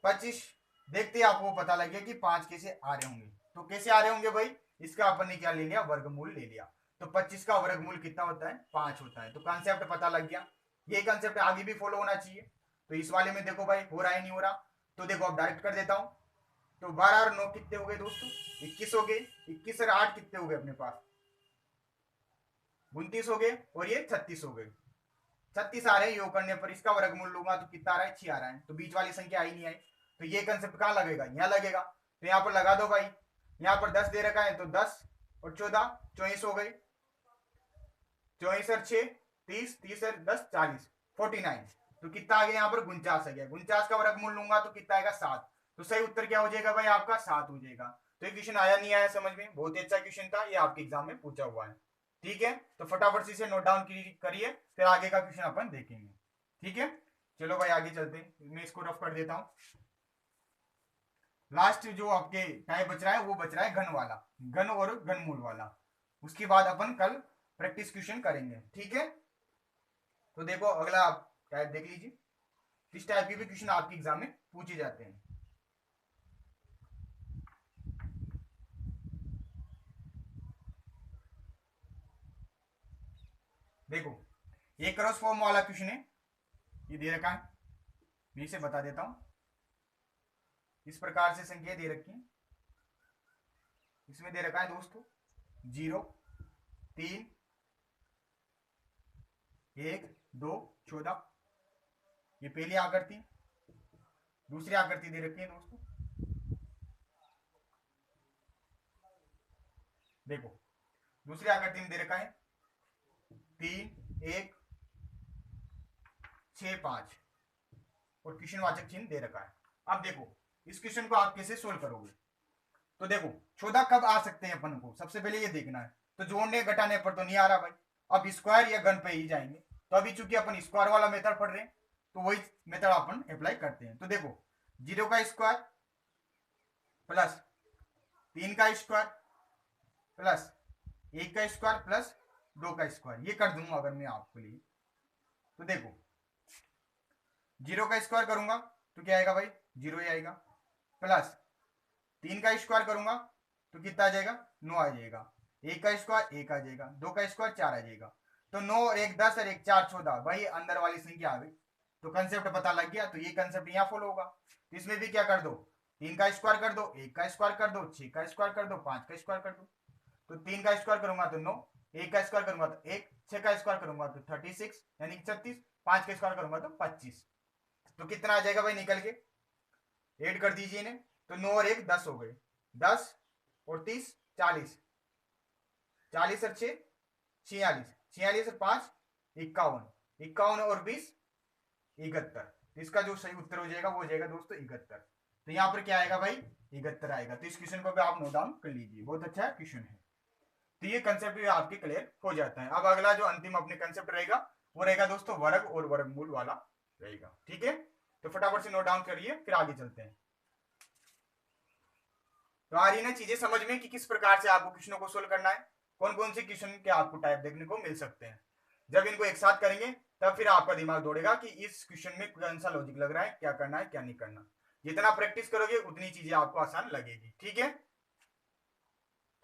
25 देखते ही आपको पता लग गया कि 5 कैसे आ रहे होंगे। तो कैसे आ रहे होंगे भाई, इसका अपन ने क्या ले लिया, वर्गमूल ले लिया। तो 25 का वर्गमूल कितना होता है, 5 होता है। तो कंसेप्ट पता लग गया, ये कंसेप्ट आगे भी फॉलो होना चाहिए। तो इस वाले में देखो भाई हो रहा है नहीं हो रहा, तो देखो अब डायरेक्ट कर देता हूं। तो 12 और 9 कितने हो गए दोस्तों, 21 हो गए। 21 और 8 कितने हो गए अपने पास, 29 हो गए। और ये 36 हो गए। 36 आ रहे हैं, योग करने पर इसका वर्गमूल लूंगा तो कितना आ रहा है, 6 आ रहा है। तो बीच वाली संख्या आई नहीं आई, तो ये कंसेप्ट कहां लगेगा, यहाँ लगेगा। तो यहाँ पर लगा दो भाई, यहाँ पर 10 दे रखा है, तो 10 और 14 24 हो गए। 24 और 6 30, 30 और 10 40, 49। तो कितना आ गया यहाँ पर, 49 आ गया। 49 का वर्गमूल लूंगा तो कितना आएगा, 7। तो सही उत्तर क्या हो जाएगा भाई आपका, 7 हो जाएगा। तो ये क्वेश्चन आया नहीं आया समझ में, बहुत ही अच्छा क्वेश्चन था, ये आपके एग्जाम में पूछा हुआ है। ठीक है, तो फटाफट से इसे नोट डाउन करिए, फिर आगे का क्वेश्चन अपन देखेंगे। ठीक है, चलो भाई आगे चलते हैं, मैं इसको रफ कर देता हूं। लास्ट जो आपके टाइप बच रहा है वो बच रहा है घन वाला, घन और घनमूल वाला। उसके बाद अपन कल प्रैक्टिस क्वेश्चन करेंगे। ठीक है, तो देखो अगला आप टाइप देख लीजिए, इस टाइप के भी क्वेश्चन आपके एग्जाम में पूछे जाते हैं। देखो ये क्रॉस फॉर्म वाला क्वेश्चन है, ये दे रखा है, मैं इसे बता देता हूं। इस प्रकार से संख्या दे रखी है, इसमें दे रखा है दोस्तों 0 3 1 2 14। ये पहली आकृति, दूसरी आकृति दे रखी है दोस्तों, देखो दूसरी आकृति में दे रखा है 3 1 6 5 और क्वेश्चन वाचक चिन्ह दे रखा है। अब देखो इस क्वेश्चन को आप कैसे सोल्व करोगे। तो देखो 14 कब आ सकते हैं अपन को, सबसे पहले ये देखना है। तो जोड़ने घटाने पर तो नहीं आ रहा भाई, अब स्क्वायर या घन पे ही जाएंगे। तो अभी चूंकि अपन स्क्वायर वाला मेथड पढ़ रहे हैं, तो वही मेथड अपन अप्लाई करते हैं। तो देखो 0 का स्क्वायर प्लस 3 का स्क्वायर प्लस 1 का स्क्वायर प्लस 2 का स्क्वायर, ये कर दूंगा अगर मैं आपके लिए। तो देखो 0 का स्क्वायर करूंगा तो क्या आएगा भाई, 0 ही आएगा। प्लस 3 का स्क्वायर करूंगा तो कितना आ जाएगा, 9 आ जाएगा। 1 का स्क्वायर 1 आ जाएगा, 2 का स्क्वायर 4 आ जाएगा। तो 9 और 1 10 और 1 4 14, भाई अंदर वाली संख्या आ गई। तो कंसेप्ट पता लग गया, तो ये कंसेप्ट यहाँ फॉलो होगा। तो इसमें भी क्या कर दो, 3 का स्क्वायर कर दो, 1 का स्क्वायर कर दो, 6 का स्क्वायर कर दो, 5 का स्क्वायर कर दो। तो 3 का स्क्वायर करूंगा तो 9, 1 का स्क्वायर करूंगा तो 1, 6 का स्क्वायर करूंगा तो 36 यानी 36, 5 का स्क्वायर करूंगा तो 25। तो कितना आ जाएगा भाई निकल के, ऐड कर दीजिए इन्हें। तो 9 और 1 10 हो गए, 10 और 30 40, 40 और 6 46, 46 और 5 51, 51 और 20 71। इसका जो सही उत्तर हो जाएगा वो हो जाएगा दोस्तों 71। तो यहाँ पर क्या आएगा भाई, 71 आएगा। तो इस क्वेश्चन को भी आप नोट डाउन कर लीजिए, बहुत अच्छा क्वेश्चन है। तो ये कंसेप्ट भी आपके क्लियर हो जाता है। अब अगला जो अंतिम अपने कंसेप्ट रहेगा वो रहेगा दोस्तों वर्ग और वर्गमूल वाला रहेगा। ठीक है, तो फटाफट से नोट डाउन करिए, फिर आगे चलते हैं। तो आ रही ना चीजें समझ में कि किस प्रकार से आपको क्वेश्चनों को सोल्व करना है, कौन कौन से क्वेश्चन के आपको टाइप देखने को मिल सकते हैं। जब इनको एक साथ करेंगे तब फिर आपका दिमाग दौड़ेगा कि इस क्वेश्चन में कौन सा लॉजिक लग रहा है, क्या करना है क्या नहीं करना। जितना प्रैक्टिस करोगे उतनी चीजें आपको आसान लगेगी। ठीक है,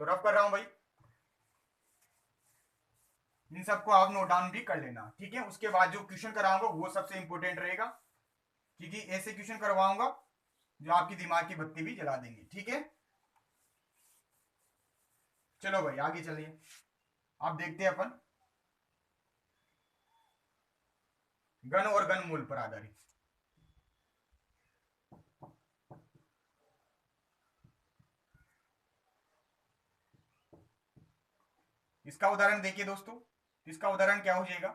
तो रफ कर रहा हूं भाई, इन सबको आप नोट डाउन भी कर लेना। ठीक है, उसके बाद जो क्वेश्चन कराऊंगा वो सबसे इंपॉर्टेंट रहेगा, क्योंकि ऐसे क्वेश्चन करवाऊंगा जो आपकी दिमाग की बत्ती भी जला देंगे। ठीक है, चलो भाई आगे चलिए, आप देखते हैं अपन घन और घनमूल पर आधारित। इसका उदाहरण देखिए दोस्तों, इसका उदाहरण क्या हो जाएगा,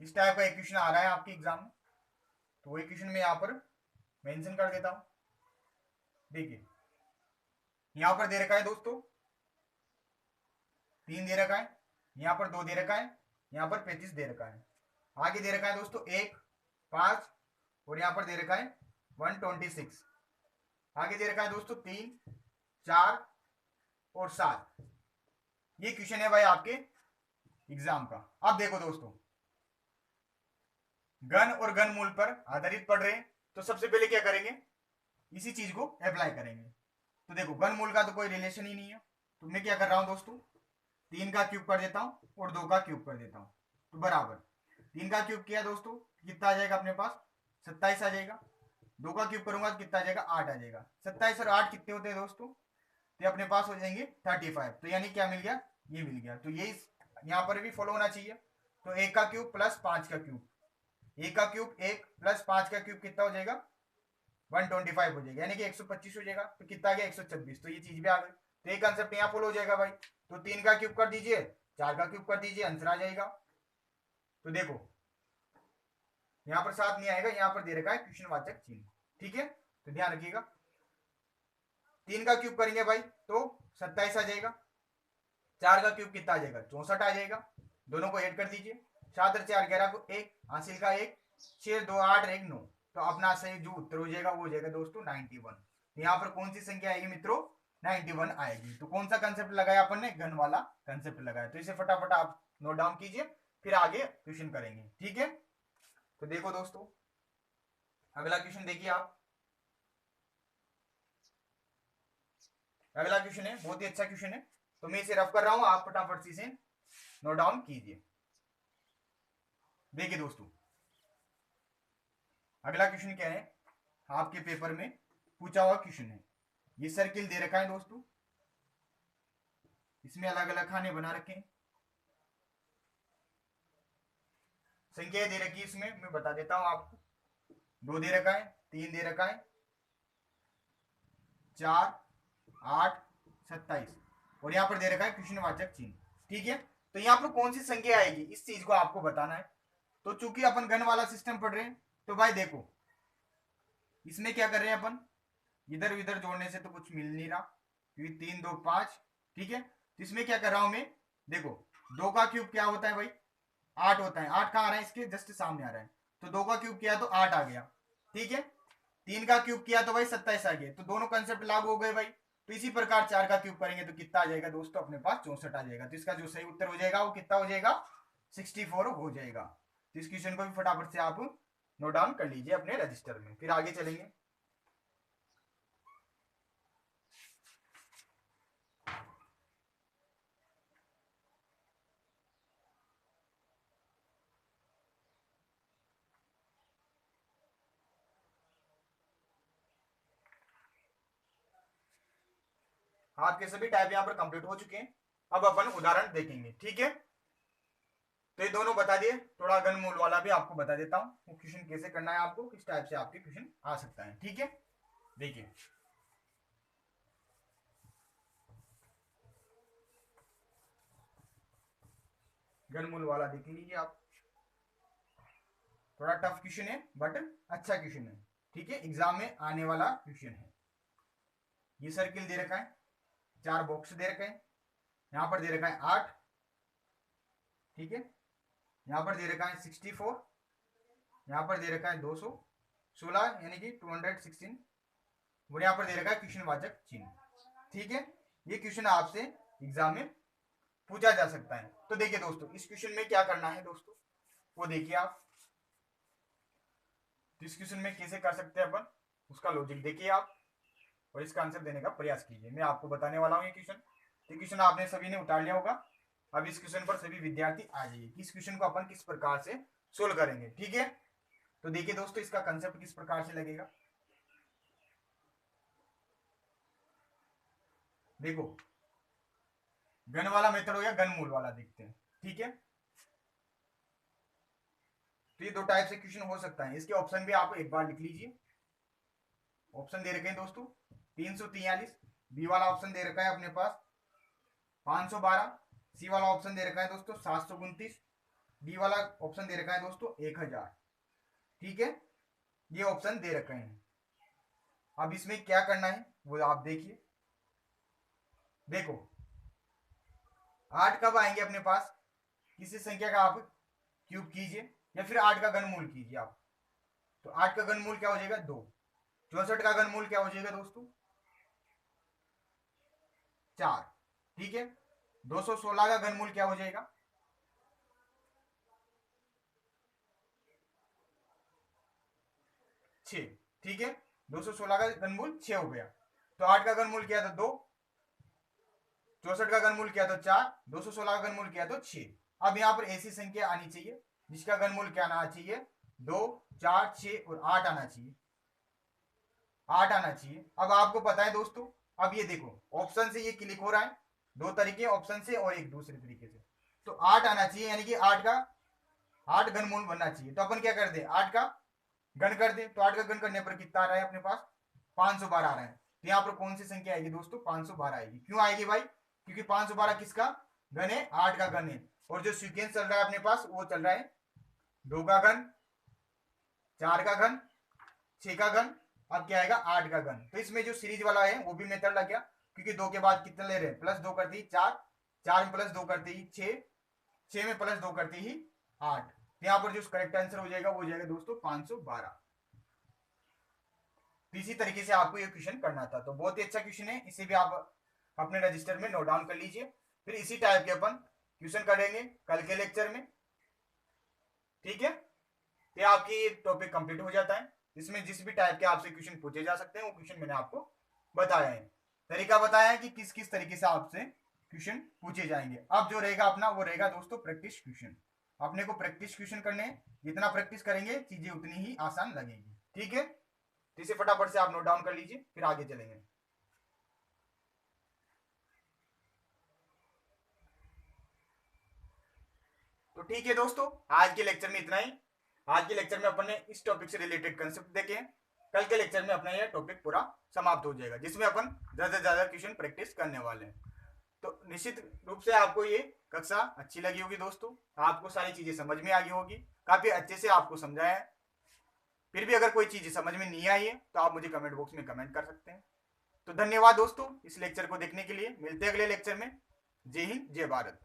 इस टाइप का एक क्वेश्चन आ रहा है आपके एग्जाम में, तो वही क्वेश्चन मैं यहाँ पर मेंशन कर देता हूं। देखिए यहां पर दे रखा है दोस्तों 3 दे रखा है, यहां पर 2 दे रखा है, यहां पर 35 दे रखा है। आगे दे रखा है दोस्तों 1 5 और यहां पर दे रखा है 126। आगे दे रखा है दोस्तों 3 4 और 7। ये क्वेश्चन है भाई आपके एग्जाम का। अब देखो दोस्तों घन और घनमूल पर आधारित पढ़ रहे हैं, तो सबसे पहले क्या करेंगे, इसी चीज को अप्लाई करेंगे। तो देखो घनमूल का तो कोई रिलेशन ही नहीं है, तो मैं क्या कर रहा हूँ दोस्तों, 3 का क्यूब कर देता हूँ और 2 का क्यूब कर देता हूँ, तो बराबर 3 का क्यूब किया दोस्तों, कितना आ जाएगा अपने पास, 27 आ जाएगा। 2 का क्यूब करूंगा तो कितना आ जाएगा, 8 आ जाएगा। 27 और 8 कितने होते हैं दोस्तों, तो अपने पास हो जाएंगे 35। तो यानी क्या मिल गया, ये मिल गया। तो ये यहाँ पर भी फॉलो होना चाहिए। तो 1 का क्यूब प्लस 5 का क्यूब, 1 का क्यूब 1 प्लस 5 का क्यूब कितना हो जाएगा, 125 हो जाएगा, यानी कि 125 हो जाएगा। तो कितना आ गया, 126। तो ये चीज भी आ गई। तो ये कंसेप्ट यहाँ फॉलो हो जाएगा भाई। तो 3 का क्यूब कर दीजिए, 4 का क्यूब कर दीजिए, आंसर आ जाएगा। तो देखो यहाँ पर 7 नहीं आएगा, यहाँ पर दे रखा है क्वेश्चन वाचक चिन्ह, ठीक है। तो ध्यान रखिएगा, 3 का क्यूब करेंगे भाई तो 27 आ जाएगा। 4 का क्यूब कितना आ जाएगा, 64 आ जाएगा। दोनों को ऐड कर दीजिए, 7 और 4 11 को 1, हासिल का 1, 6 2 8 1 9। तो अपना सही जो उत्तर हो जाएगा वो हो जाएगा दोस्तों 91। यहाँ पर कौन सी संख्या आएगी मित्रों, 91 आएगी। तो कौन सा कंसेप्ट लगाया अपन ने, घन वाला कंसेप्ट लगाया। तो इसे फटाफट आप नोट डाउन कीजिए, फिर आगे क्वेश्चन करेंगे, ठीक है। तो देखो दोस्तों अगला क्वेश्चन देखिए आप। अगला क्वेश्चन है बहुत ही अच्छा क्वेश्चन है, तो मैं इसे रफ कर रहा हूं, आप फटाफट से इसे नोट डाउन कीजिए। देखिए दोस्तों अगला क्वेश्चन क्या है, आपके पेपर में पूछा हुआ क्वेश्चन है। ये सर्किल दे रखा है दोस्तों, इसमें अलग अलग खाने बना रखे हैं, संख्या दे रखी है इसमें, मैं बता देता हूं आपको। 2 दे रखा है, 3 दे रखा है, 4 8 27 और यहाँ पर दे रखा है क्वेश्चन वाचक चिन्ह, ठीक है। तो यहाँ पर कौन सी संख्या आएगी इस चीज को आपको बताना है। तो चूंकि अपन घन वाला सिस्टम पढ़ रहे हैं, तो भाई देखो इसमें क्या कर रहे हैं अपन, इधर उधर जोड़ने से तो कुछ मिल नहीं रहा, क्योंकि 3 2 5, ठीक है। तो इसमें क्या कर रहा हूं मैं, देखो 2 का क्यूब क्या होता है भाई, 8 होता है। 8 कहाँ आ रहा है, इसके जस्ट सामने आ रहा है। तो 2 का क्यूब किया तो 8 आ गया, ठीक है। 3 का क्यूब किया तो भाई 27 आ गया। तो दोनों कंसेप्ट लागू हो गए भाई। तो इसी प्रकार 4 का क्यूब करेंगे तो कितना आ जाएगा दोस्तों, अपने पास 64 आ जाएगा। तो इसका जो सही उत्तर हो जाएगा वो कितना हो जाएगा, 64 हो जाएगा। तो इस क्वेश्चन को भी फटाफट से आप नोट डाउन कर लीजिए अपने रजिस्टर में, फिर आगे चलेंगे। आपके सभी टाइप यहाँ पर कंप्लीट हो चुके हैं। अब अपन उदाहरण देखेंगे, ठीक है। तो ये दोनों बता दिए, थोड़ा घनमूल वाला भी आपको बता देता हूँ, वो क्वेश्चन कैसे करना है आपको, किस टाइप से आपके क्वेश्चन आ सकता है, ठीक है। देखिए घनमूल वाला देख लीजिए आप, थोड़ा टफ क्वेश्चन है बट अच्छा क्वेश्चन है, ठीक है, एग्जाम में आने वाला क्वेश्चन है। ये सर्किल दे रखा है, 4 बॉक्स दे रखे हैं, यहाँ पर दे रखा है 8, ठीक है। यहाँ पर दे रखा है 64, यहाँ पर दे रखा है 216 यानी कि 216 और यहाँ पर दे रखा है क्वेश्चन वाचक चिन्ह, ठीक है। ये क्वेश्चन आपसे एग्जाम में पूछा जा सकता है। तो देखिए दोस्तों इस क्वेश्चन में क्या करना है दोस्तों, वो देखिए आप। तो इस क्वेश्चन में कैसे कर सकते हैं अपन, उसका लॉजिक देखिए आप और इसका आंसर देने का प्रयास कीजिए। मैं आपको बताने वाला हूँ ये क्वेश्चन। ये क्वेश्चन आपने सभी ने उतार लिया होगा। अब इस क्वेश्चन पर सभी विद्यार्थी आ जाइए कि इस क्वेश्चन को अपन किस प्रकार से सोल्व करेंगे, ठीक है। तो देखिए दोस्तों इसका कंसेप्ट किस प्रकार से लगेगा। देखो घन वाला मेथड हो या घनमूल वाला, देखते हैं, ठीक है। तो ये 2 टाइप से क्वेश्चन हो सकता है। इसके ऑप्शन भी आप एक बार लिख लीजिए। ऑप्शन दे रखे हैं दोस्तों 343, बी वाला ऑप्शन दे रखा है अपने पास 512, सी वाला ऑप्शन दे रखा है दोस्तों 729, डी वाला ऑप्शन दे रखा है दोस्तों 1000, ठीक है। ये ऑप्शन दे रखे हैं। अब इसमें क्या करना है वो आप देखिए। देखो 8 कब आएंगे अपने पास, किसी संख्या का आप क्यूब कीजिए या फिर 8 का घनमूल कीजिए आप। तो 8 का घनमूल क्या हो जाएगा 2, 64 का घनमूल क्या हो जाएगा दोस्तों 4, ठीक है। 216 का घनमूल क्या हो जाएगा 6, ठीक है। 216 का घनमूल 6 हो गया। तो 8 का घनमूल किया तो 2, 64 का घनमूल किया तो 4, 216 का घनमूल किया तो 6। अब यहाँ पर ऐसी संख्या आनी चाहिए जिसका घनमूल क्या आना चाहिए, 2, 4, 6 और 8 आना चाहिए, 8 आना चाहिए। अब आपको पता है दोस्तों, अब ये देखो ऑप्शन से ये क्लिक हो रहा है, दो तरीके ऑप्शन से और एक दूसरे तरीके से। तो 8 आना चाहिए, यानी कि 8 घनमूल बनना चाहिए। तो अपन क्या कर दे, 8 का घन कर दे। तो 8 का घन करने पर कितना आ रहा है अपने पास, 512 आ रहा है। तो यहाँ पर कौन सी संख्या आएगी दोस्तों, 512 आएगी। क्यों आएगी भाई, क्योंकि 512 किसका घन है, 8 का घन है। और जो सीक्वेंस चल रहा है अपने पास वो चल रहा है 2 का घन, 4 का घन, 6 का घन, अब क्या आएगा 8 का घन। तो इसमें जो सीरीज वाला है वो भी मेथड लग गया, क्योंकि 2 के बाद कितना ले रहे हैं, +2 करती ही 4, 4 में +2 करती ही 6, 6 में +2 करती ही 8। यहाँ पर जो करेक्ट आंसर हो जाएगा वो हो जाएगा दोस्तों 512। तो इसी तरीके से आपको ये क्वेश्चन करना था। तो बहुत ही अच्छा क्वेश्चन है, इसे भी आप अपने रजिस्टर में नोट डाउन कर लीजिए। फिर इसी टाइप के अपन क्वेश्चन करेंगे कल के लेक्चर में, ठीक है। तो आपकी ये टॉपिक कंप्लीट हो जाता है। इसमें जिस भी टाइप के आपसे क्वेश्चन पूछे जा सकते हैं वो क्वेश्चन मैंने आपको बताया है, तरीका बताया है कि किस किस तरीके से आपसे क्वेश्चन पूछे जाएंगे। अब जो रहेगा अपना वो रहेगा दोस्तों प्रैक्टिस क्वेश्चन। अपने को प्रैक्टिस क्वेश्चन करने, जितना प्रैक्टिस करेंगे चीजें उतनी ही आसान लगेगी, ठीक है। तो इसे फटाफट से आप नोट डाउन कर लीजिए, फिर आगे चलेंगे। तो ठीक है दोस्तों, आज के लेक्चर में इतना ही। आज के लेक्चर में अपन ने इस टॉपिक से रिलेटेड कंसेप्ट देखे हैं। कल के लेक्चर में अपना यह टॉपिक पूरा समाप्त हो जाएगा, जिसमें अपन ज्यादा से ज्यादा क्वेश्चन प्रैक्टिस करने वाले हैं। तो निश्चित रूप से आपको ये कक्षा अच्छी लगी होगी दोस्तों, आपको सारी चीजें समझ में आ गई होगी, काफी अच्छे से आपको समझाया है। फिर भी अगर कोई चीज समझ में नहीं आई है तो आप मुझे कमेंट बॉक्स में कमेंट कर सकते हैं। तो धन्यवाद दोस्तों इस लेक्चर को देखने के लिए। मिलते हैं अगले लेक्चर में। जय हिंद, जय भारत।